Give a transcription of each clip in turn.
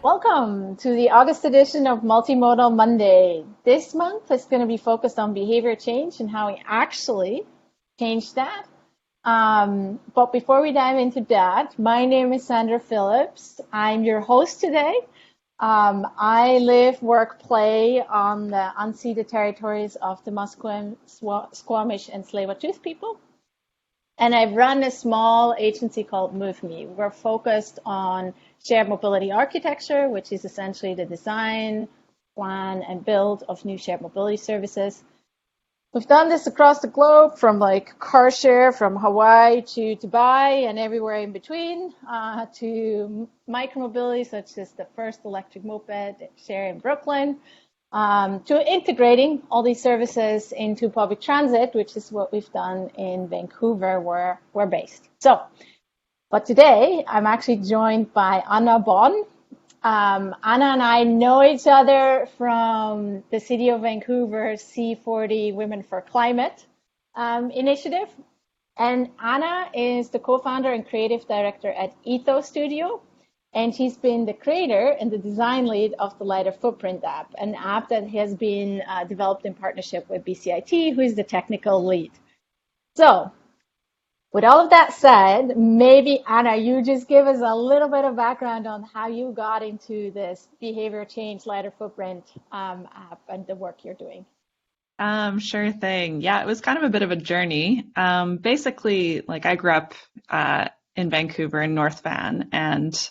Welcome to the August edition of Multimodal Monday. This month is going to be focused on behavior change and how we actually change that. But before we dive into that, my name is Sandra Phillips. I'm your host today. I live, work, play on the unceded territories of the Musqueam, Squamish, and Tsleil-Waututh people. And I run a small agency called MoveMe. We're focused on shared mobility architecture, which is essentially the design, plan, and build of new shared mobility services. We've done this across the globe, from like car share from Hawaii to Dubai and everywhere in between, to micromobility, such as the first electric moped share in Brooklyn, to integrating all these services into public transit, which is what we've done in Vancouver, where we're based. But today I'm actually joined by Anna Bohn. Anna and I know each other from the City of Vancouver's C40 Women for Climate initiative. And Anna is the co-founder and creative director at Etho Studio. And she's been the creator and the design lead of the Lighter Footprint app, an app that has been developed in partnership with BCIT, who is the technical lead. So, with all of that said, maybe Anna, you just give us a little bit of background on how you got into this behavior change Lighter Footprint app and the work you're doing. Sure thing. Yeah, it was kind of a bit of a journey. Basically, like I grew up in Vancouver in North Van and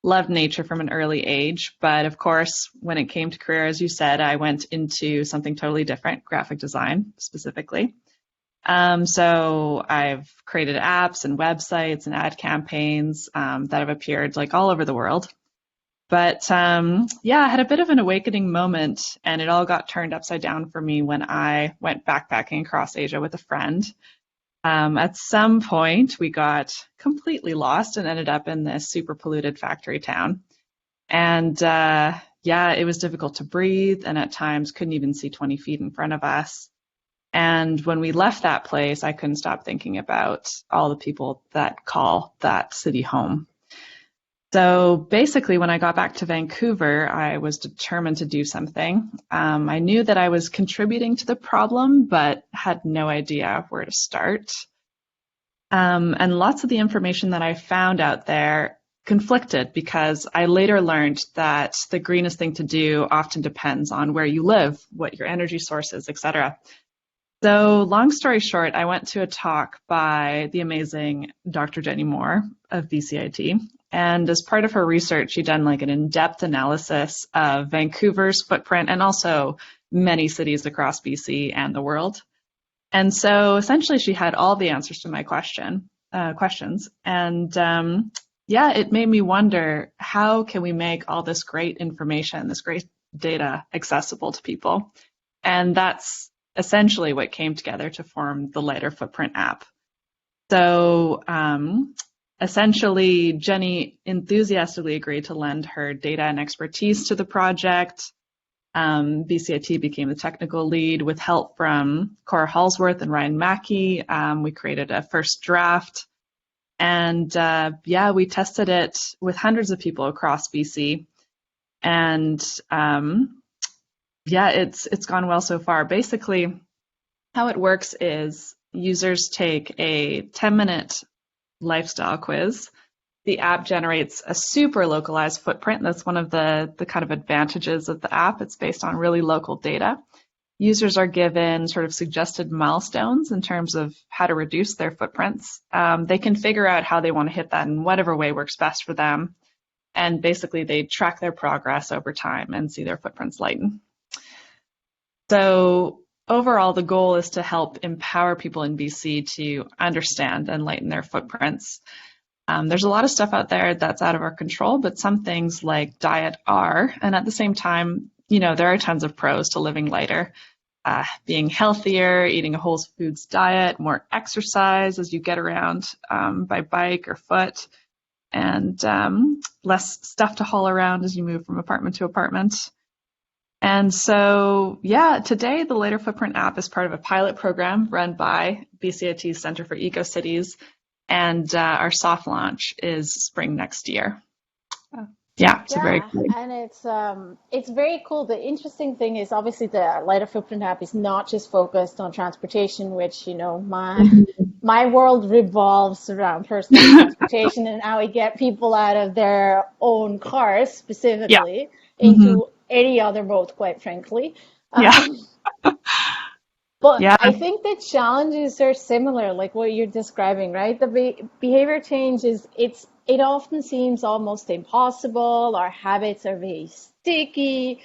loved nature from an early age. But of course, when it came to career, as you said, I went into something totally different, graphic design specifically. So I've created apps and websites and ad campaigns that have appeared like all over the world. But yeah, I had a bit of an awakening moment, and it all got turned upside down for me when I went backpacking across Asia with a friend. At some point, we got completely lost and ended up in this super polluted factory town. And yeah, it was difficult to breathe, and at times couldn't even see 20 feet in front of us. And when we left that place, I couldn't stop thinking about all the people that call that city home. So basically, when I got back to Vancouver, I was determined to do something. I knew that I was contributing to the problem, but had no idea where to start. And lots of the information that I found out there conflicted, because I later learned that the greenest thing to do often depends on where you live, what your energy source is, etc. So long story short, I went to a talk by the amazing Dr. Jenny Moore of BCIT. And as part of her research, she done like an in-depth analysis of Vancouver's footprint and also many cities across BC and the world. And so essentially she had all the answers to my questions. And yeah, it made me wonder, how can we make all this great information, this great data accessible to people? And that's essentially what came together to form the Lighter Footprint app. So essentially, Jenny enthusiastically agreed to lend her data and expertise to the project. BCIT became the technical lead with help from Cora Halsworth and Ryan Mackey. We created a first draft. And yeah, we tested it with hundreds of people across BC. And yeah, it's gone well so far. Basically, how it works is users take a 10-minute lifestyle quiz. The app generates a super localized footprint. That's one of the kind of advantages of the app. It's based on really local data. Users are given sort of suggested milestones in terms of how to reduce their footprints. They can figure out how they want to hit that in whatever way works best for them. And basically, they track their progress over time and see their footprints lighten. So overall, the goal is to help empower people in BC to understand and lighten their footprints. There's a lot of stuff out there that's out of our control, but some things like diet are. And at the same time, you know, there are tons of pros to living lighter. Being healthier, eating a whole foods diet, more exercise as you get around by bike or foot, and less stuff to haul around as you move from apartment to apartment. And so, yeah, today the Lighter Footprint app is part of a pilot program run by BCIT's Center for Eco-Cities, and our soft launch is spring next year. Yeah, it's a very Yeah, cool. and it's very cool. The interesting thing is obviously the lighter footprint app is not just focused on transportation, which, you know, my world revolves around personal transportation and how we get people out of their own cars Yeah. specifically Hmm. into any other mode, quite frankly. Yeah. Um, but Yeah. I think the challenges are similar, like what you're describing, right? The behavior change it often seems almost impossible. Our habits are very sticky.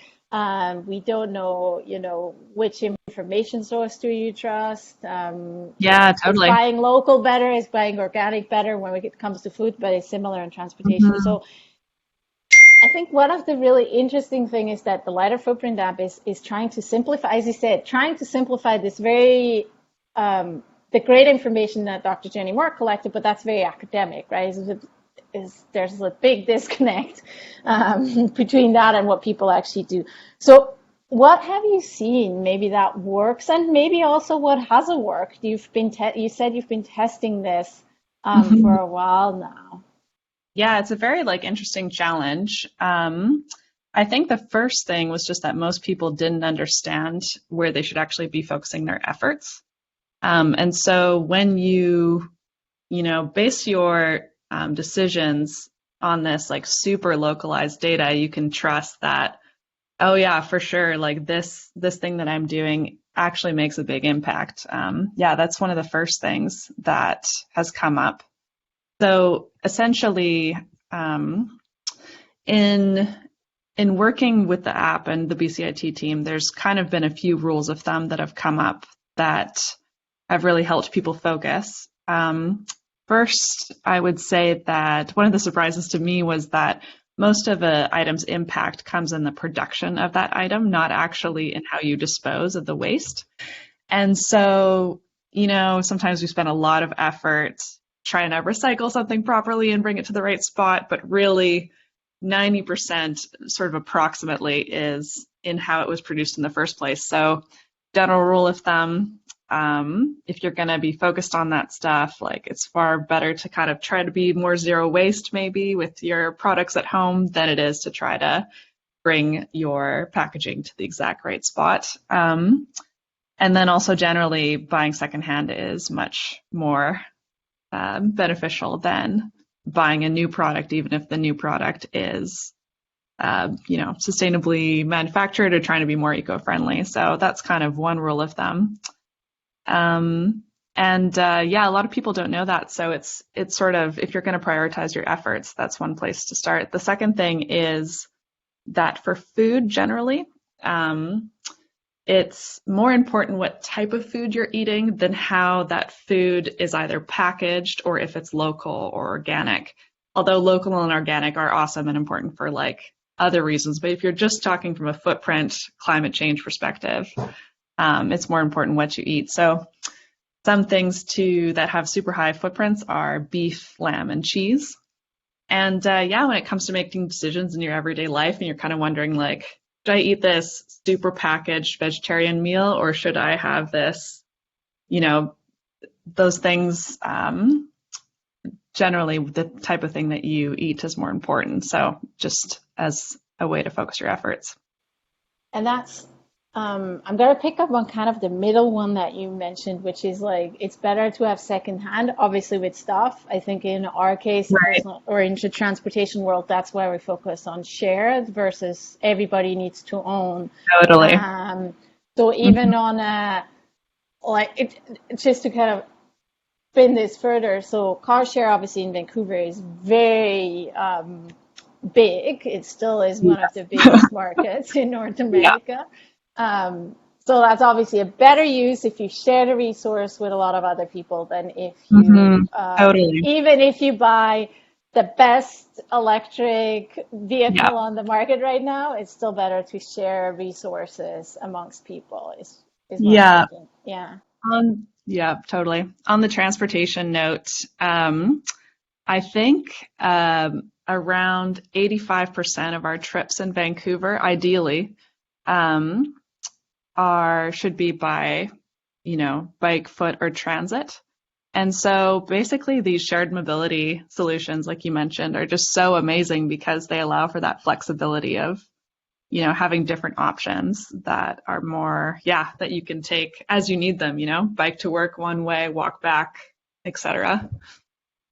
We don't know, you know, which information source do you trust? Yeah, Is totally. buying local better? Is buying organic better when it comes to food? But it's similar in transportation. Hmm. So I think one of the really interesting thing is that the lighter footprint app is trying to simplify, as you said, trying to simplify this very the great information that Dr. Jenny Moore collected, but that's very academic, right? There's a big disconnect between that and what people actually do. So, what have you seen? Maybe that works, and maybe also what hasn't worked. You said you've been testing this for Hmm. a while now. Yeah, it's a very like interesting challenge. I think the first thing was just that most people didn't understand where they should actually be focusing their efforts. And so when you base your decisions on this like super localized data, you can trust that, oh yeah, for sure, like this thing that I'm doing actually makes a big impact. Yeah, that's one of the first things that has come up. So essentially, um, in in working with the app and the BCIT team, there's kind of been a few rules of thumb that have come up that have really helped people focus. First, I would say that one of the surprises to me was that most of an item's impact comes in the production of that item, not actually in how you dispose of the waste. And so, sometimes we spend a lot of effort trying to recycle something properly and bring it to the right spot, but really 90% sort of approximately is in how it was produced in the first place. So, general rule of thumb, if you're going to be focused on that stuff, like it's far better to kind of try to be more zero waste maybe with your products at home than it is to try to bring your packaging to the exact right spot. And then also generally buying secondhand is much more beneficial than buying a new product, even if the new product is, sustainably manufactured or trying to be more eco-friendly. So that's kind of one rule of thumb. And yeah, a lot of people don't know that. So it's sort of, if you're going to prioritize your efforts, that's one place to start. The second thing is that for food generally, it's more important what type of food you're eating than how that food is either packaged or if it's local or organic. Although local and organic are awesome and important for like other reasons, but if you're just talking from a footprint climate change perspective, it's more important what you eat. So some things too that have super high footprints are beef, lamb, and cheese. And yeah, when it comes to making decisions in your everyday life and you're kind of wondering like, should I eat this super packaged vegetarian meal or should I have this, you know, those things, generally the type of thing that you eat is more important. So just as a way to focus your efforts. And that's, I'm going to pick up on kind of the middle one that you mentioned, which is like it's better to have secondhand, obviously with stuff. I think in our case, the Right. personal or into transportation world, that's why we focus on shared versus everybody needs to own. Totally. Um, so even Mhm. on a like just to kind of spin this further, so car share obviously in Vancouver is very big. It still is one of the Yes. biggest markets in North Yeah. America. So that's obviously a better use if you share the resource with a lot of other people than if you, Hmm. Totally. even if you buy the best electric Yeah. vehicle on the market right now, it's still better to share resources amongst people, is what I'm Yeah. thinking. Yeah. Yeah, totally. On the transportation note, I think around 85% of our trips in Vancouver, ideally, um, are should be by, bike, foot, or transit. And so basically these shared mobility solutions, like you mentioned, are just so amazing because they allow for that flexibility of, having different options that are more, that you can take as you need them, bike to work one way, walk back, etc.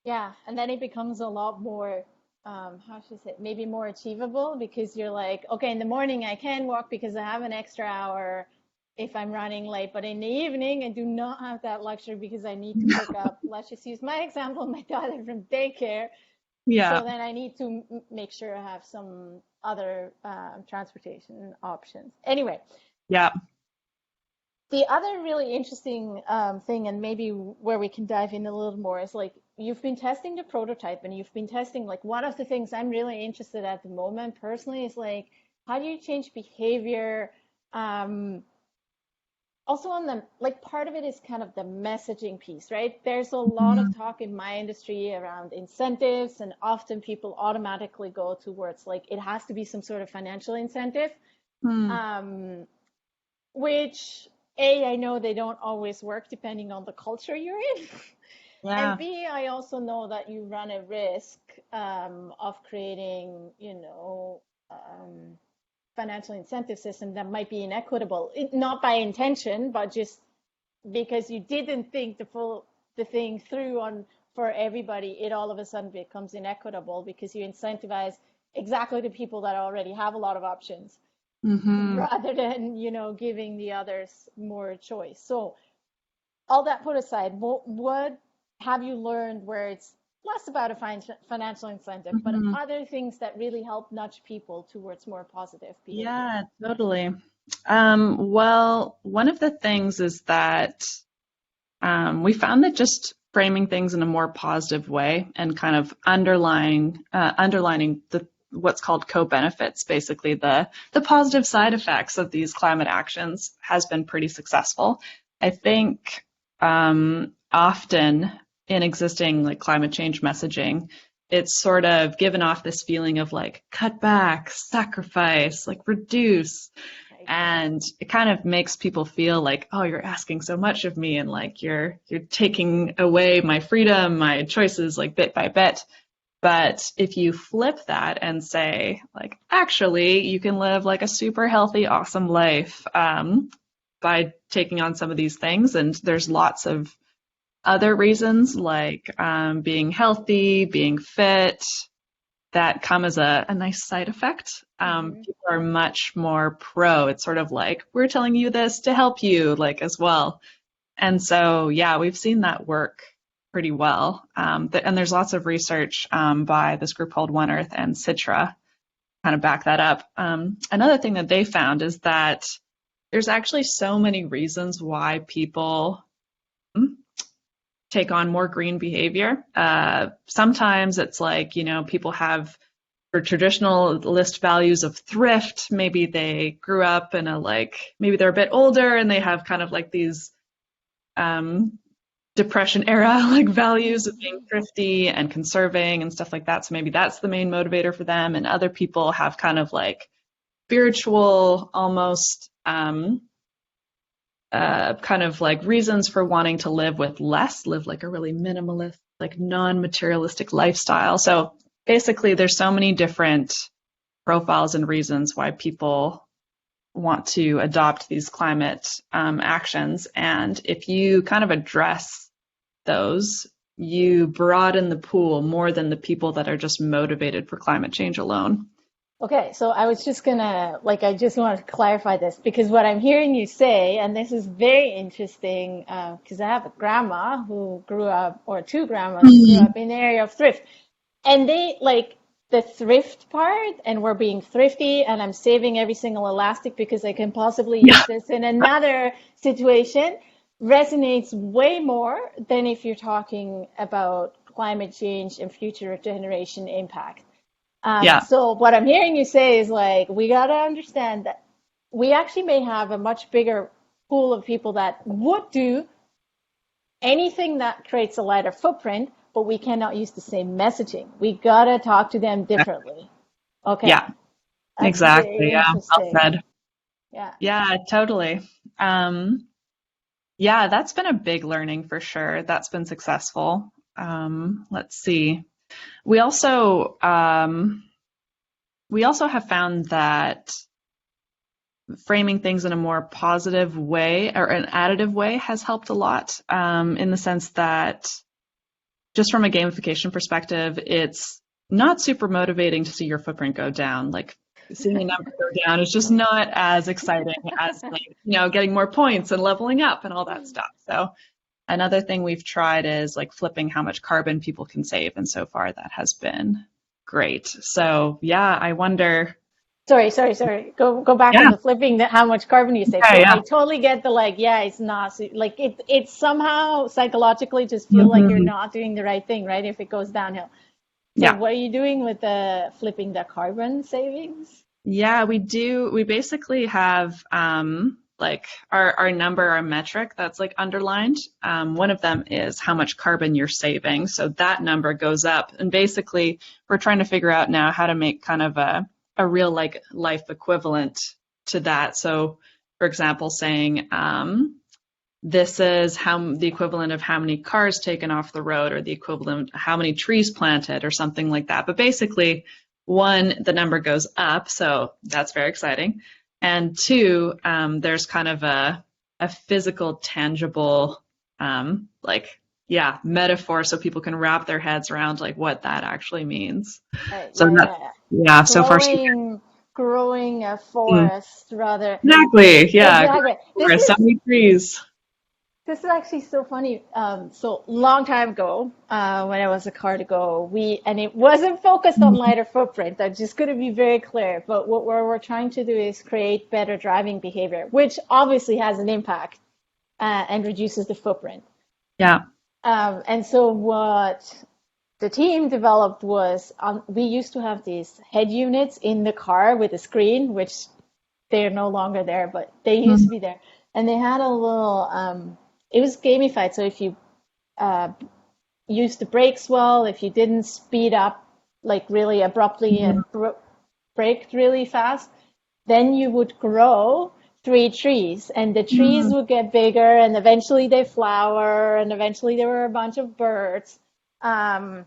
Yeah, and then it becomes a lot more, how should I say, maybe more achievable because you're like, okay, in the morning I can walk because I have an extra hour if I'm running late, but in the evening I do not have that luxury because I need to pick up, let's just use my example, my daughter from daycare. Yeah. So then I need to make sure I have some other transportation options. Anyway, Yeah. the other really interesting thing, and maybe where we can dive in a little more, is like you've been testing the prototype and you've been testing, like, one of the things I'm really interested at the moment personally is like, how do you change behavior? Um, Also on the, like, part of it is kind of the messaging piece, right? There's a lot of talk in my industry around incentives, and often people automatically go towards like it has to be some sort of financial incentive. Mm. Um, which A, I know they don't always work depending on the culture you're in. And Yeah. B, I also know that you run a risk of creating, financial incentive system that might be inequitable, not by intention, but just because you didn't think the thing through on for everybody, it all of a sudden becomes inequitable because you incentivize exactly the people that already have a lot of options Mm-hmm. rather than giving the others more choice. So all that put aside, what have you learned where it's less about a financial incentive but Mm-hmm. other things that really help nudge people towards more positive behavior? Yeah, totally. Well, one of the things is that we found that just framing things in a more positive way and kind of underlining the what's called co-benefits, basically the positive side effects of these climate actions, has been pretty successful. I think often in existing like climate change messaging, it's sort of given off this feeling of like cut back, sacrifice, like reduce, Right. and it kind of makes people feel like, oh, you're asking so much of me, and like you're taking away my freedom, my choices, like bit by bit. But if you flip that and say, like, actually, you can live like a super healthy, awesome life by taking on some of these things, and there's lots of other reasons like being healthy, being fit, that come as a nice side effect. Mm-hmm. People are much more pro. It's sort of like, we're telling you this to help you, like, as well. And so, yeah, we've seen that work pretty well. And there's lots of research by this group called One Earth and Citra kind of back that up. Another thing that they found is that there's actually so many reasons why people take on more green behavior. Sometimes it's like, people have for traditional list values of thrift. Maybe they grew up in maybe they're a bit older and they have kind of like these depression era like values of being thrifty and conserving and stuff like that. So maybe that's the main motivator for them. And other people have kind of like spiritual, almost kind of like reasons for wanting to live with less, live like a really minimalist, like non-materialistic lifestyle. So basically, there's so many different profiles and reasons why people want to adopt these climate actions. And if you kind of address those, you broaden the pool more than the people that are just motivated for climate change alone. Okay, so I was just gonna, like, I just wanted to clarify this because what I'm hearing you say, and this is very interesting, because I have a grandma who grew up, or two grandmas who grew up in the area of thrift, and they like the thrift part, and we're being thrifty, and I'm saving every single elastic because I can possibly use Yeah. this in another situation, resonates way more than if you're talking about climate change and future generation impact. Yeah. So what I'm hearing you say is like, we got to understand that we actually may have a much bigger pool of people that would do anything that creates a lighter footprint, but we cannot use the same messaging. We got to talk to them differently. Okay. Yeah. That's Exactly. very Yeah. Well interesting. said. Yeah. Yeah, totally. Um, Yeah, that's been a big learning for sure. That's been successful. Let's see. We also we also have found that framing things in a more positive way or an additive way has helped a lot, in the sense that just from a gamification perspective, it's not super motivating to see your footprint go down. Like seeing a number go down is just not as exciting as like, getting more points and leveling up and all that stuff. So another thing we've tried is like flipping how much carbon people can save. And so far that has been great. So yeah, I wonder. Sorry. Go back on Yeah, the flipping that how much carbon you save. yeah, So yeah. I totally get the like, yeah, it's not like it's somehow psychologically just feel like you're Hmm. not doing the right thing, right? If it goes downhill. So Yeah. what are you doing with the flipping the carbon savings? Yeah, we do. We basically have like our number, our metric that's like underlined. One of them is how much carbon you're saving. So that number goes up. And basically, we're trying to figure out now how to make kind of a real like life equivalent to that. So, for example, saying this is how the equivalent of how many cars taken off the road or the equivalent of how many trees planted or something like that. But basically, one, the number goes up, so that's very exciting. And two, there's kind of a physical, tangible, metaphor so people can wrap their heads around like what that actually means. So that's, Yeah. yeah, so far so Growing a good. forest rather. Exactly, yeah, Exactly. so many trees. This is actually so funny. So long time ago, when I was a car to go, and it wasn't focused on lighter footprint. I'm just going to be very clear. But what we're trying to do is create better driving behavior, which obviously has an impact and reduces the footprint. Yeah. And so what the team developed was we used to have these head units in the car with a screen, which they're no longer there, but they used to be there. And they had a little, it was gamified. So if you uh, used the brakes well, if you didn't speed up like really abruptly and braked really fast, then you would grow 3 trees and the trees would get bigger and eventually they flower and eventually there were a bunch of birds. Um,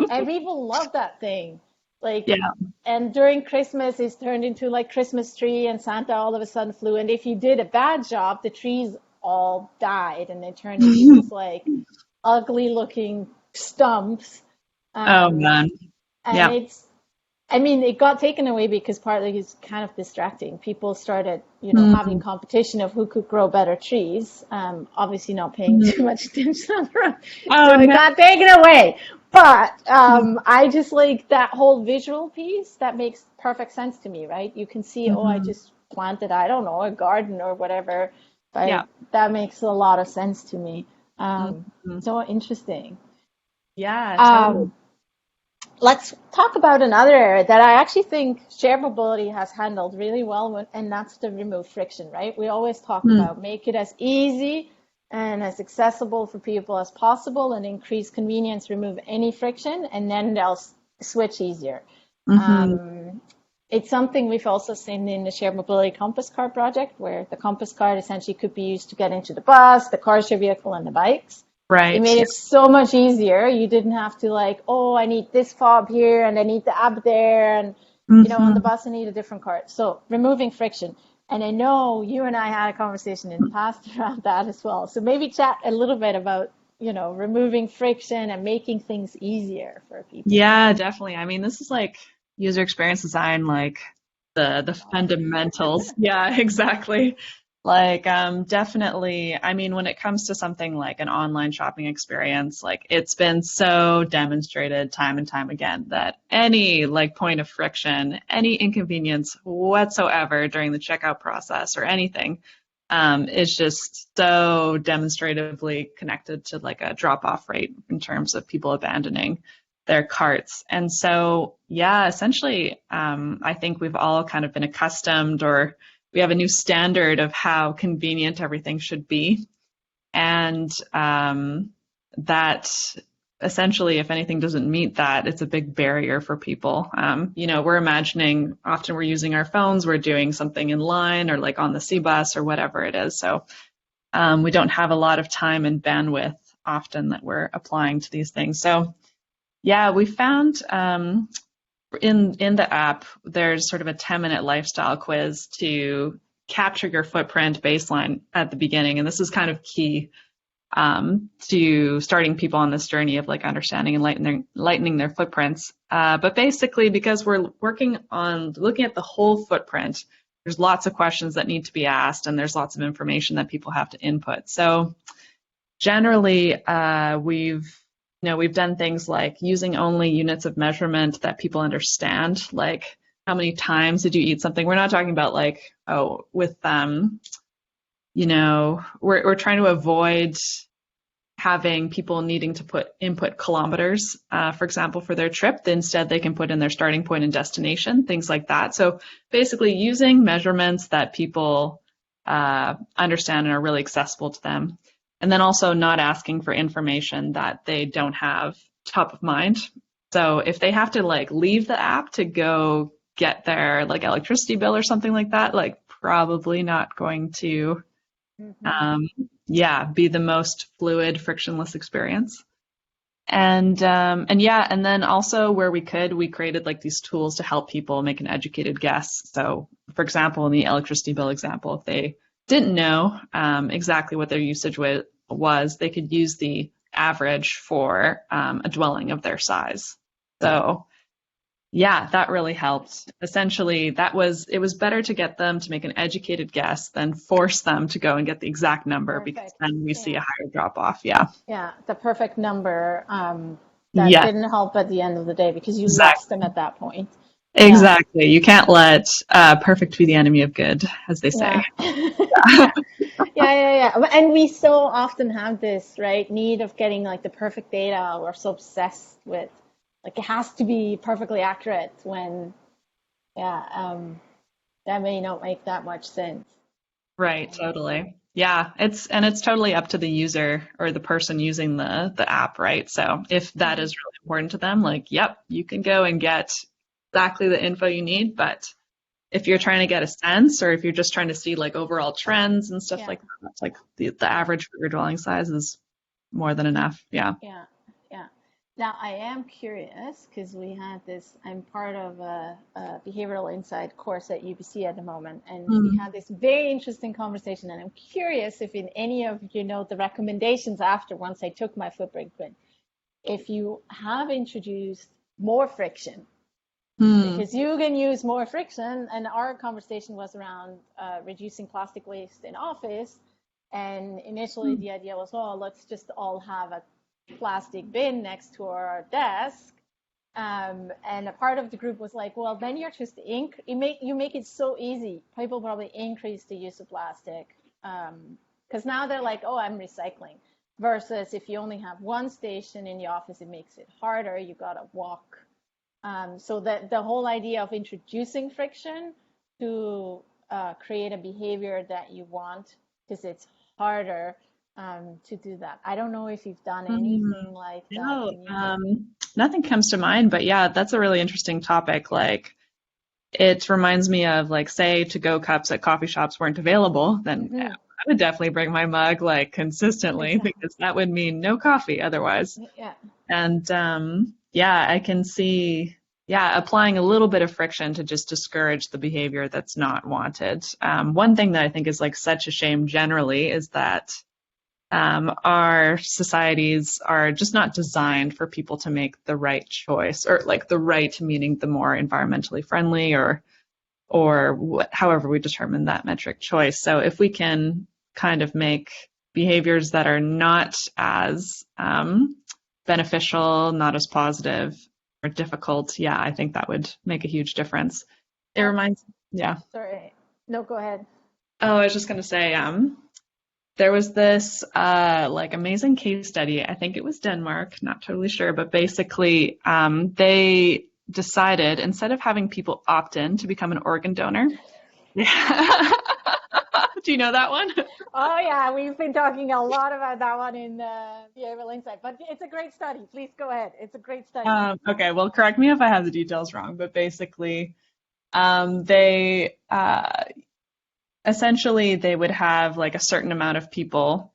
and people love that thing. Like, Yeah. and during Christmas, it's turned into like Christmas tree, and Santa all of a sudden flew. And if you did a bad job, the trees all died, and they turned into these like ugly looking stumps. Oh Um, man. and Yeah. I mean, it got taken away because partly it's kind of distracting. People started, having Mm. competition of who could grow better trees. Obviously not paying too much attention on the road. Oh So it no. got taken away. But I just like that whole visual piece. That makes perfect sense to me, right? You can see, oh, I Hmm. just planted, I don't know, a garden or whatever. Yeah. But that makes a lot of sense to me. Hmm. So interesting. Yeah, totally. Um, Let's talk about another area that I actually think shared mobility has handled really well, and that's the remove friction, right? We always talk Mm. about make it as easy and as accessible for people as possible and increase convenience, remove any friction, and then they'll switch easier. Hmm. Um, it's something we've also seen in the shared mobility compass card project, where the compass card essentially could be used to get into the bus, the car share vehicle, and the bikes. It Right. made Yeah. it so much easier. You didn't have to like, oh, I need this fob here and I need the app there and on the Hmm. bus I need a different card. So removing friction. And I know you and I had a conversation in the past around that as well. So maybe chat a little bit about, removing friction and making things easier for people. Yeah, definitely. I mean, this is like user experience design, like the fundamentals. Yeah, exactly. Like, definitely, I mean, when it comes to something like an online shopping experience, like it's been so demonstrated time and time again that any like point of friction, any inconvenience whatsoever during the checkout process or anything, is just so demonstratively connected to like a drop-off rate in terms of people abandoning their carts. And so, yeah, essentially, I think we've all kind of been accustomed or we have a new standard of how convenient everything should be. And that essentially, if anything doesn't meet that, it's a big barrier for people. We're imagining often we're using our phones, we're doing something in line or like on the C bus or whatever it is. So we don't have a lot of time and bandwidth often that we're applying to these things. So yeah, we found in the app, there's sort of a 10-minute lifestyle quiz to capture your footprint baseline at the beginning. And this is kind of key to starting people on this journey of like understanding and lightening their footprints. But basically, because we're working on looking at the whole footprint, there's lots of questions that need to be asked, and there's lots of information that people have to input. So generally, we've done things like using only units of measurement that people understand, like how many times did you eat something. We're not talking about like, we're trying to avoid having people needing to input kilometers, for example, for their trip. Instead, they can put in their starting point and destination, things like that. So basically using measurements that people understand and are really accessible to them. And then also not asking for information that they don't have top of mind. So if they have to like leave the app to go get their like electricity bill or something like that, like probably not going to be the most fluid, frictionless experience. And then also where we created like these tools to help people make an educated guess. So for example, in the electricity bill example, if they didn't know exactly what their usage was, they could use the average for a dwelling of their size. So yeah, that really helped. Essentially, it was better to get them to make an educated guess than force them to go and get the exact number. Perfect. Because then we see a higher drop off. Yeah. Yeah, the perfect number Yeah. didn't help at the end of the day because you Exactly. lost them at that point. Exactly. You can't let perfect be the enemy of good, as they say. Yeah. And we so often have this, right, need of getting like the perfect data. We're so obsessed with like it has to be perfectly accurate when, that may not make that much sense. Right, totally. Yeah, it's totally up to the user or the person using the app, right? So if that is really important to them, like, yep, you can go and get exactly the info you need. But if you're trying to get a sense, or if you're just trying to see like overall trends and stuff like that, it's like the average for your dwelling size is more than enough. Yeah. Yeah. Now I am curious because I'm part of a behavioral insight course at UBC at the moment, and we had this very interesting conversation, and I'm curious if in any of the recommendations after once I took my footprint, if you have introduced more friction. Because you can use more friction, and our conversation was around reducing plastic waste in office. And initially the idea was, let's just all have a plastic bin next to our desk. And a part of the group was like, well, then you're just you make it so easy. People probably increase the use of plastic because now they're like, I'm recycling. Versus if you only have one station in the office, it makes it harder. You gotta walk. So that the whole idea of introducing friction to create a behavior that you want, because it's harder to do that. I don't know if you've done anything like that. No, nothing comes to mind, but yeah, that's a really interesting topic. Like, it reminds me of like, say, to-go cups at coffee shops weren't available, then I would definitely bring my mug like consistently because that would mean no coffee otherwise. Yeah. And I can see, applying a little bit of friction to just discourage the behavior that's not wanted. One thing that I think is like such a shame generally is that our societies are just not designed for people to make the right choice, or like the right meaning the more environmentally friendly or however we determine that metric choice. So if we can kind of make behaviors that are not as beneficial, not as positive or difficult, I think that would make a huge difference. It reminds, Sorry. No, go ahead. Oh, I was just going to say, there was this like amazing case study. I think it was Denmark, not totally sure, but basically they decided instead of having people opt in to become an organ donor. Do you know that one? Oh yeah, we've been talking a lot about that one in Behavioral Insight, but it's a great study. Please go ahead. It's a great study. Okay, well, correct me if I have the details wrong, but basically they essentially they would have like a certain amount of people.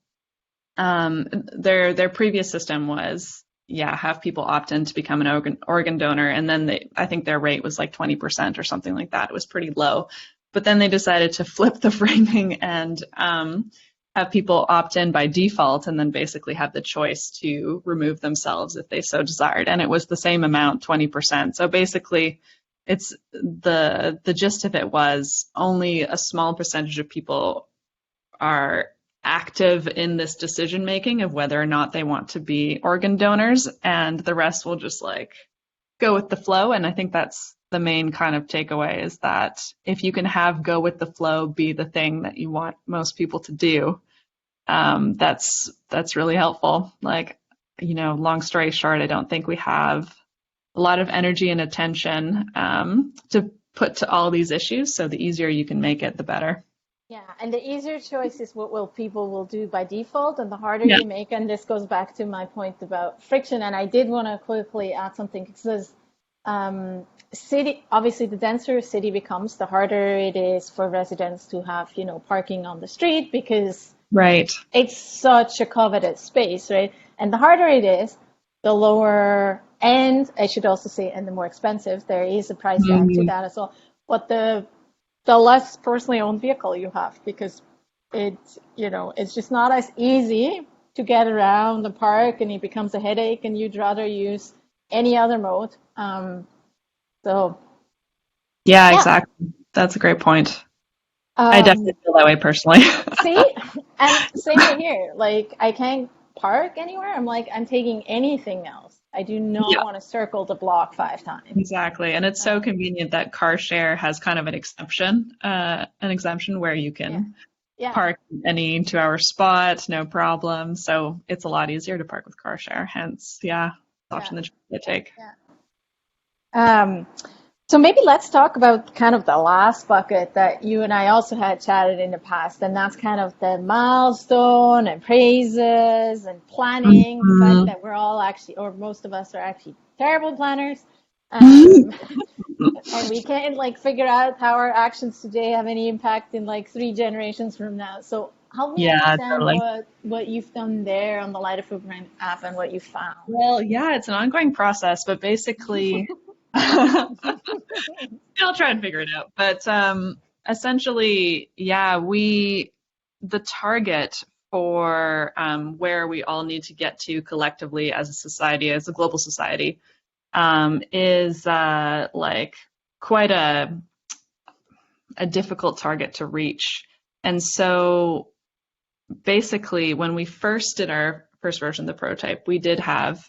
Their previous system was, yeah, have people opt in to become an organ donor, and then I think their rate was like 20% or something like that. It was pretty low. But then they decided to flip the framing and have people opt in by default, and then basically have the choice to remove themselves if they so desired. And it was the same amount, 20%. So basically, it's the gist of it was only a small percentage of people are active in this decision making of whether or not they want to be organ donors, and the rest will just like go with the flow. And I think that's the main kind of takeaway, is that if you can have go with the flow be the thing that you want most people to do, that's really helpful. Like, you know, long story short, I don't think we have a lot of energy and attention to put to all these issues. So the easier you can make it, the better. Yeah, and the easier choice is what will people will do by default, and the harder Yeah. you make, and this goes back to my point about friction. And I did want to quickly add something, because city, obviously, the denser a city becomes, the harder it is for residents to have, you know, parking on the street, because Right. it's such a coveted space, right? And the harder it is, the lower, and I should also say, and the more expensive. There is a price tag to that as well. But the less personally owned vehicle you have, because it's, you know, it's just not as easy to get around the park, and it becomes a headache, and you'd rather use any other mode. So Yeah, yeah. exactly. That's a great point. I definitely feel that way personally. See, and same right here. Like, I can't park anywhere. I'm like, I'm taking anything else. I do not Yeah, want to circle the block 5 times. exactly. And it's so convenient that car share has kind of an exemption where you Yeah, can yeah, park any 2-hour spot, no problem. So it's a lot easier to park with car share. Hence, yeah, it's yeah, often the choice I take. yeah. Um, so maybe let's talk about kind of the last bucket that you and I also had chatted in the past, and that's kind of the milestone and praises and planning, the fact Mhm. that we're all actually, or most of us are actually terrible planners. Um, and we can't like figure out how our actions today have any impact in like 3 generations from now. So help me Yeah, understand totally. what you've done there on the Light of Footprint app and what you found. Well, yeah, it's an ongoing process, but basically, I'll try and figure it out. But essentially, yeah, the target for where we all need to get to collectively as a society, as a global society, is like quite a difficult target to reach. And so basically, when we first did our first version of the prototype, we did have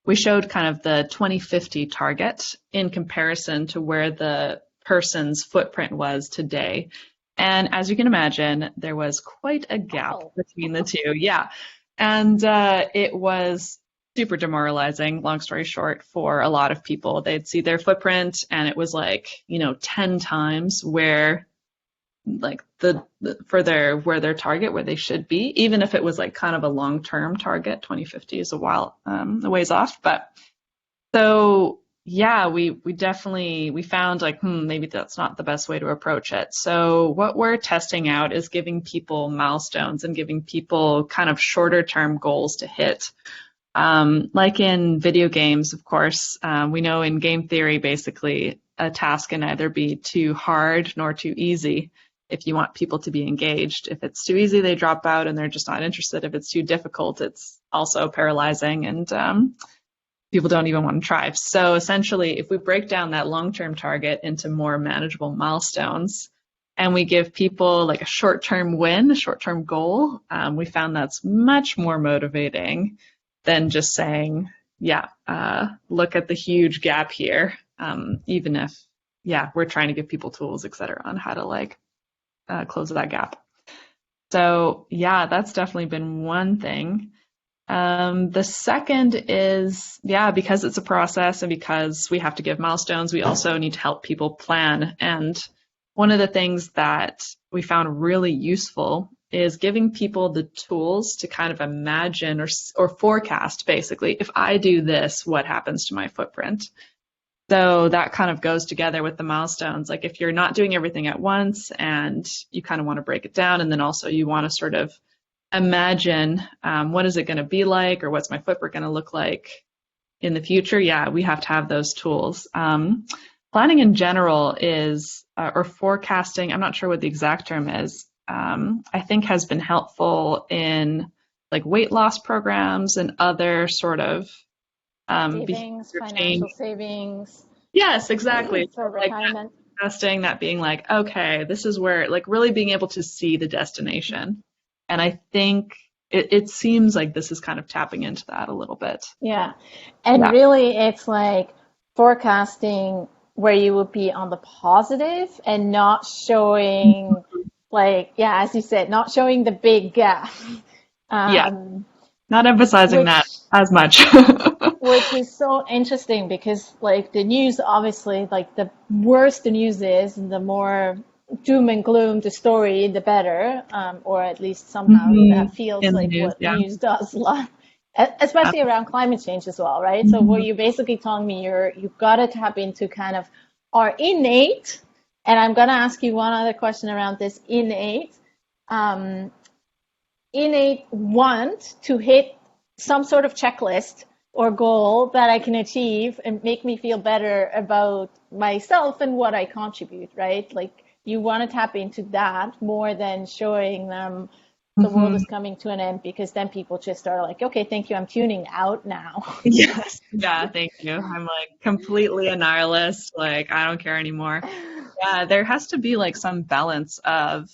we showed kind of the 2050 target in comparison to where the person's footprint was today. And as you can imagine, there was quite a gap Oh, between the two. Yeah. And it was super demoralizing, long story short, for a lot of people. They'd see their footprint and it was like, you know, 10 times where like for their target, where they should be, even if it was like kind of a long-term target. 2050 is a ways off, but so yeah, we definitely we found like maybe that's not the best way to approach it. So what we're testing out is giving people milestones and giving people kind of shorter term goals to hit. Like in video games, of course, we know in game theory, basically a task can neither be too hard nor too easy if you want people to be engaged. If it's too easy, they drop out and they're just not interested. If it's too difficult, it's also paralyzing and people don't even want to try. So essentially, if we break down that long-term target into more manageable milestones and we give people like a short-term win, a short-term goal, we found that's much more motivating than just saying, yeah, look at the huge gap here, even if, yeah, we're trying to give people tools, et cetera, on how to like close that gap. So yeah, that's definitely been one thing. The second is, yeah, because it's a process and because we have to give milestones, we also need to help people plan. And one of the things that we found really useful is giving people the tools to kind of imagine or forecast, basically, if I do this, what happens to my footprint? So that kind of goes together with the milestones. Like if you're not doing everything at once and you kind of want to break it down, and then also you want to sort of imagine what is it going to be like, or what's my footprint going to look like in the future. Yeah, we have to have those tools. Planning in general is, or forecasting, I'm not sure what the exact term is, I think has been helpful in like weight loss programs and other sort of Savings, behavior financial change. savings Yes, exactly. for So like that retirement. testing, that being like, okay, this is where, like really being able to see the destination. And I think it seems like this is kind of tapping into that a little bit. Yeah. And Yeah. really, it's like forecasting where you would be on the positive and not showing, like, yeah, as you said, not showing the big gap, Yeah. um, Not emphasizing which that as much. which is so interesting because, like, the news, obviously, like, the worse the news is, and the more doom and gloom the story, the better, or at least somehow that feels In the like news, what yeah. news does a lot, especially around climate change as well, right? So, what Mhm. you're basically telling me, you've got to tap into kind of our innate, and I'm gonna ask you one other question around this um, innate want to hit some sort of checklist or goal that I can achieve and make me feel better about myself and what I contribute, right? Like you want to tap into that more than showing them the world is Mhm. coming to an end because then people just are like, okay, thank you, I'm tuning out now. Yes. Yeah, thank you. I'm like completely a nihilist. Like, I don't care anymore. Yeah, there has to be like some balance of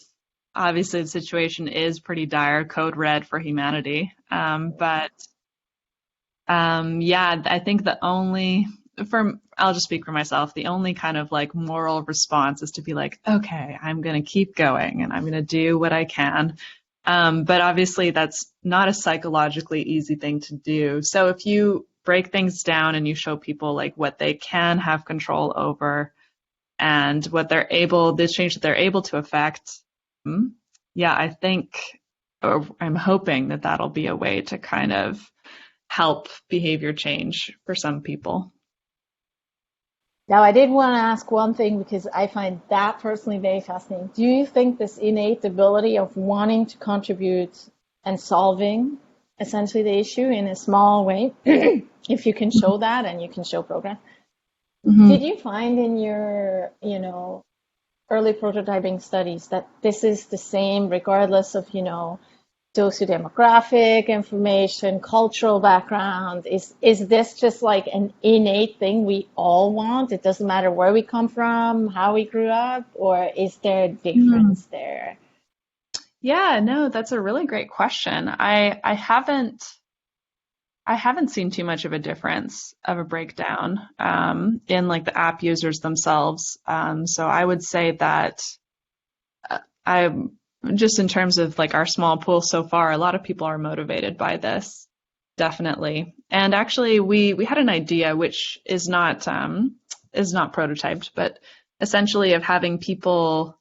obviously the situation is pretty dire, code red for humanity. But yeah, I think the only, I'll just speak for myself, the only kind of like moral response is to be like, okay, I'm going to keep going and I'm going to do what I can. But obviously that's not a psychologically easy thing to do. So if you break things down and you show people like what they can have control over and what they're able, the change that they're able to affect, yeah, I think, or I'm hoping that that'll be a way to kind of help behavior change for some people. Now, I did want to ask one thing because I find that personally very fascinating. Do you think this innate ability of wanting to contribute and solving essentially the issue in a small way, if you can show that and you can show progress, did Mm-hmm. you find in your, early prototyping studies that this is the same regardless of, sociodemographic information, cultural background? Is this just like an innate thing we all want? It doesn't matter where we come from, how we grew up, or is there a difference there? Yeah, no, that's a really great question. I haven't seen too much of a difference of a breakdown in like the app users themselves. So I would say that I just in terms of like our small pool so far, a lot of people are motivated by this, definitely. And actually, we had an idea which is not prototyped, but essentially of having people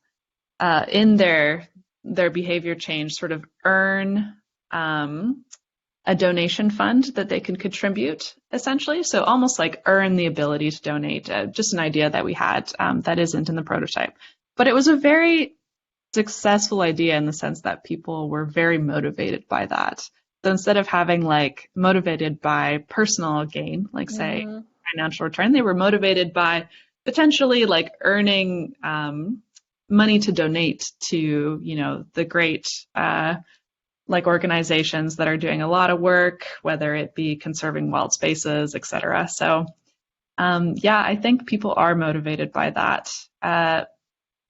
in their behavior change sort of earn a donation fund that they can contribute essentially. So almost like earn the ability to donate. Just an idea that we had that isn't in the prototype, but it was a very successful idea in the sense that people were very motivated by that. So instead of having like motivated by personal gain, like say Mm-hmm. financial return, they were motivated by potentially like earning money to donate to, the great like organizations that are doing a lot of work, whether it be conserving wild spaces, et cetera. So yeah, I think people are motivated by that.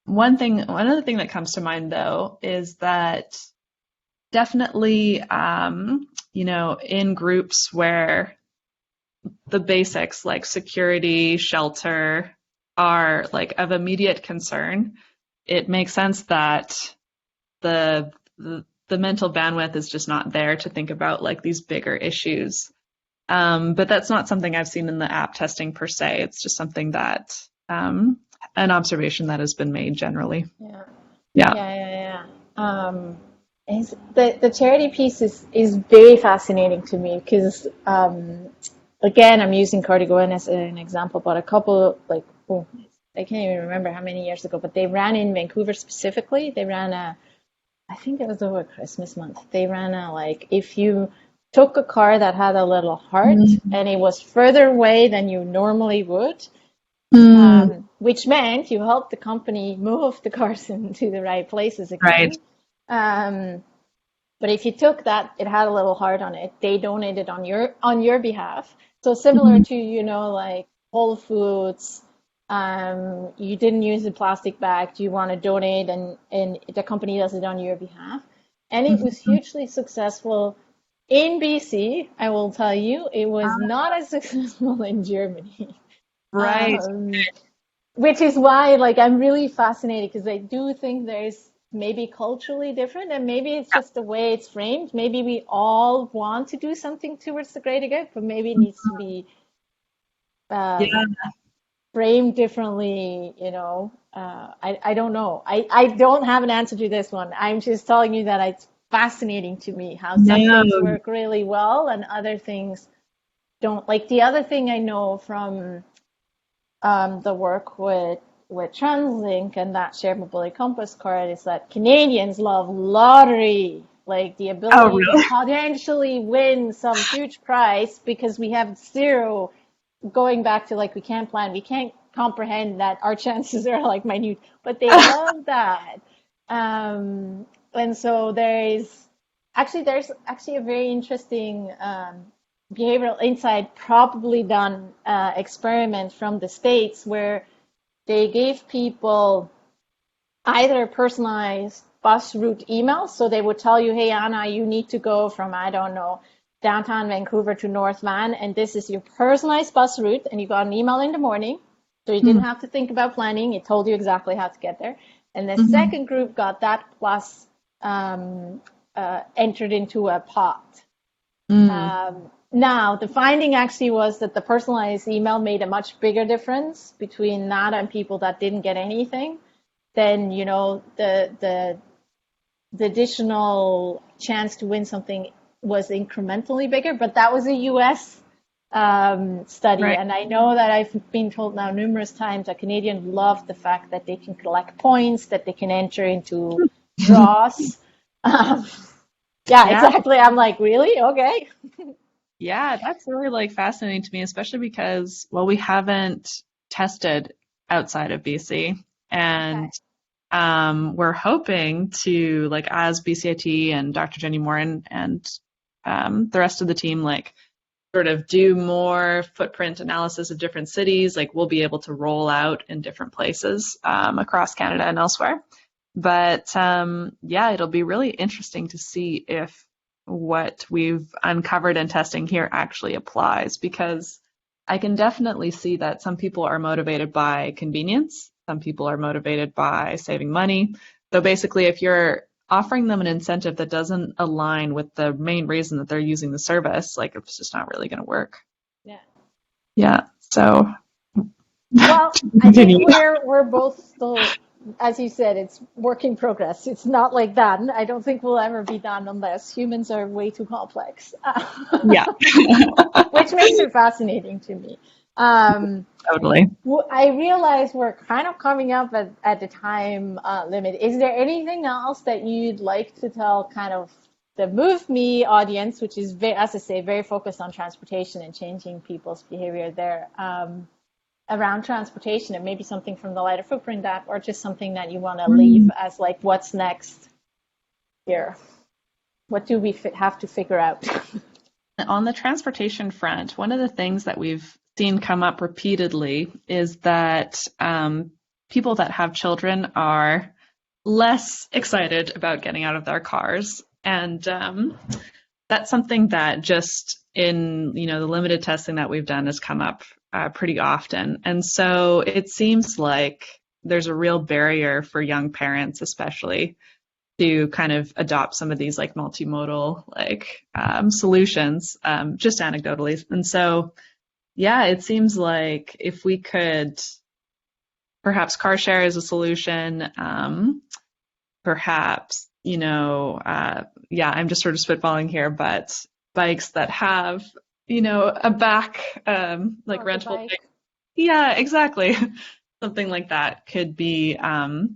One other thing that comes to mind though is that definitely, in groups where the basics like security, shelter are like of immediate concern, it makes sense that the mental bandwidth is just not there to think about like these bigger issues. But that's not something I've seen in the app testing per se. It's just something that an observation that has been made generally. Yeah. Yeah. Yeah, yeah, yeah. The charity piece is very fascinating to me because again, I'm using Cardigan as an example, but a couple, like, oh, I can't even remember how many years ago, but they ran in Vancouver specifically. They ran I think it was over Christmas month. They ran like, if you took a car that had a little heart Mm. and it was further away than you normally would, Mm. which meant you helped the company move the cars into the right places Right. again. Um, but if you took that, it had a little heart on it. They donated on your behalf. So similar Mhm. to, like Whole Foods, you didn't use a plastic bag. Do you want to donate? And the company does it on your behalf. And it was Mhm. hugely successful in BC. I will tell you, it was not as successful in Germany. Right. Um, which is why, like, I'm really fascinated because I do think there's maybe culturally different, and maybe it's just the way it's framed. Maybe we all want to do something towards the greater good, but maybe it needs to be Yeah. um, framed differently, I don't know. I don't have an answer to this one. I'm just telling you that it's fascinating to me how some No. things work really well and other things don't. Like the other thing I know from the work with TransLink and that shared mobility compass card is that Canadians love lottery, like the Oh, ability to really? potentially win some huge prize because we have zero, going back to like we can't plan, we can't comprehend that our chances are like minute, but they love that. And so there's actually a very interesting behavioral insight probably done experiment from the States where they gave people either personalized bus route emails. So they would tell you, hey, Anna, you need to go from, I don't know, downtown Vancouver to North Van, and this is your personalized bus route. And you got an email in the morning. So you Hmm. didn't have to think about planning. It told you exactly how to get there. And the Mhm. second group got that plus entered into a pot. Mm. Now, the finding actually was that the personalized email made a much bigger difference between that and people that didn't get anything. Then, the additional chance to win something was incrementally bigger, but that was a US study. Right. And I know that I've been told now numerous times that Canadians love the fact that they can collect points, that they can enter into draws. Um, yeah, Yeah. exactly. I'm like, really? Okay. Yeah, that's really like fascinating to me, especially because, well, we haven't tested outside of BC. Okay. And we're hoping to, like, as BCIT and Dr. Jenny Morin and the rest of the team, like, sort of do more footprint analysis of different cities, like, we'll be able to roll out in different places across Canada and elsewhere. But yeah, it'll be really interesting to see if what we've uncovered in testing here actually applies, because I can definitely see that some people are motivated by convenience, some people are motivated by saving money. So basically, if you're offering them an incentive that doesn't align with the main reason that they're using the service, like, it's just not really going to work. Yeah. Yeah. So Well, I think continue. we're both still, as you said, it's work in progress. It's not like done. I don't think we'll ever be done unless humans are way too complex, Yeah. which makes it fascinating to me. Um, Totally. I realize we're kind of coming up at the time limit. Is there anything else that you'd like to tell kind of the Move Me audience, which is, very, as I say, very focused on transportation and changing people's behavior there? Around transportation, and maybe something from the lighter footprint app, or just something that you want to leave as like what's next here? What do we have to figure out? On the transportation front, one of the things that we've seen come up repeatedly is that people that have children are less excited about getting out of their cars. And that's something that just in, the limited testing that we've done has come up pretty often. And so it seems like there's a real barrier for young parents, especially, to kind of adopt some of these like multimodal like solutions, just anecdotally. And so, yeah, it seems like if we could perhaps car share as a solution, perhaps, yeah, I'm just sort of spitballing here, but bikes that have a back, like Cargo rental thing. bike. Yeah, exactly. Something like that could be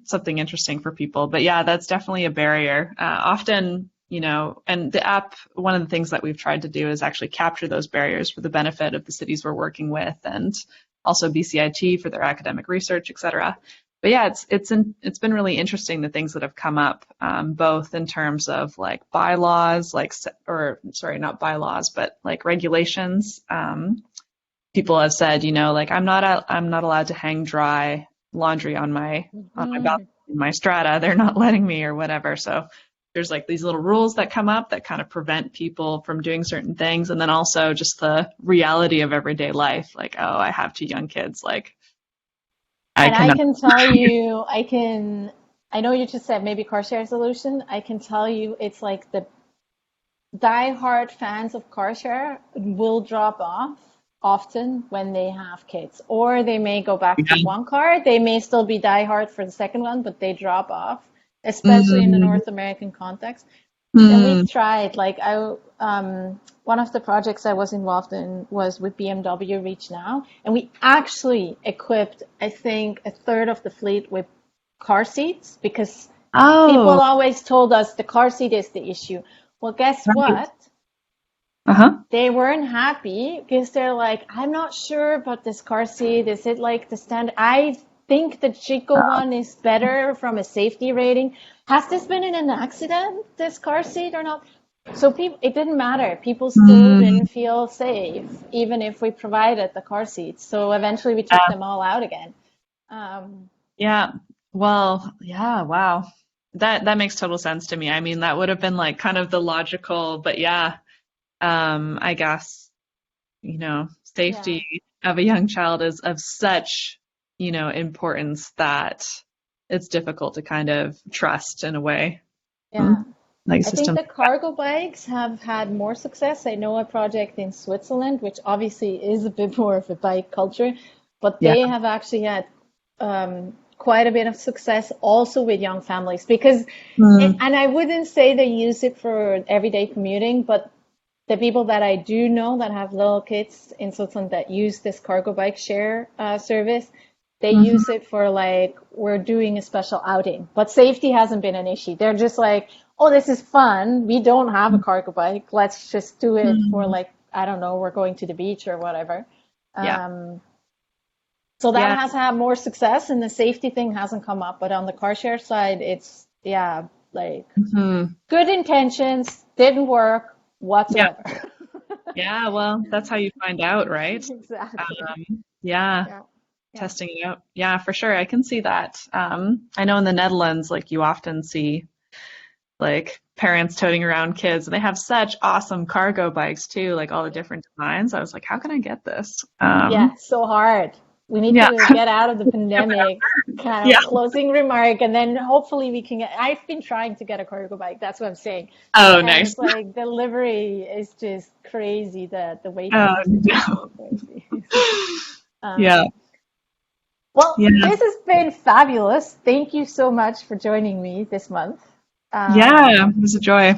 something interesting for people. But yeah, that's definitely a barrier. Often, and the app, one of the things that we've tried to do is actually capture those barriers for the benefit of the cities we're working with and also BCIT for their academic research, et cetera. But yeah, it's been really interesting the things that have come up, both in terms of like bylaws, or sorry, not bylaws, but like regulations. People have said, like I'm not allowed to hang dry laundry on my balcony Mhm. in my strata. They're not letting me or whatever. So there's like these little rules that come up that kind of prevent people from doing certain things. And then also just the reality of everyday life. Like, oh, I have two young kids. Like I And I cannot. can tell you, I know you just said maybe car share solution. I can tell you it's like the die-hard fans of car share will drop off often when they have kids, or they may go back to one car. They may still be die-hard for the second one, but they drop off, especially in the Mm, North American context. And we've mm, tried, like one of the projects I was involved in was with BMW Reach Now, and we actually equipped, I think, a third of the fleet with car seats because people oh, always told us the car seat is the issue. Well, guess right. what? Uh-huh. They weren't happy because they're like, I'm not sure about this car seat. Is it like the standard? I think the Chico one is better from a safety rating. Has this been in an accident, this car seat or not? So people, it didn't matter. People still Mm, didn't feel safe, even if we provided the car seats. So eventually we took yeah. them all out again. Um, Yeah. Well, yeah, wow. That makes total sense to me. I mean, that would have been like kind of the logical, but yeah, I guess, yeah, safety of a young child is of such, importance that it's difficult to kind of trust in a way. yeah. Like I think systems. the cargo bikes have had more success. I know a project in Switzerland, which obviously is a bit more of a bike culture, but Yeah. they have actually had quite a bit of success also with young families because, Mm, and I wouldn't say they use it for everyday commuting, but the people that I do know that have little kids in Switzerland that use this cargo bike share service, they mhm, use it for like, we're doing a special outing, but safety hasn't been an issue. They're just like, oh, this is fun. We don't have a cargo bike. Let's just do it for mm, like, I don't know, we're going to the beach or whatever. yeah. Um, so that Yeah. has had more success and the safety thing hasn't come up. But on the car share side, it's, yeah, like Mhm. good intentions, didn't work Yeah. whatsoever. Yeah. Well, that's how you find out, right? Exactly. Yeah. Yeah. Yeah. Testing it out. Yeah, for sure. I can see that. I know in the Netherlands, like you often see like parents toting around kids, and they have such awesome cargo bikes too, like all the different designs. I was like, how can I get this? Yeah, so hard. We need Yeah. to get out of the pandemic kind Yeah. of closing remark, and then hopefully we can get. I've been trying to get a cargo bike, that's what I'm saying. Oh, And nice. it's like delivery is just crazy. The wait Oh, times are just no. so crazy. Yeah. Um, well, Yeah. this has been fabulous. Thank you so much for joining me this month. Yeah. Um, It was a joy.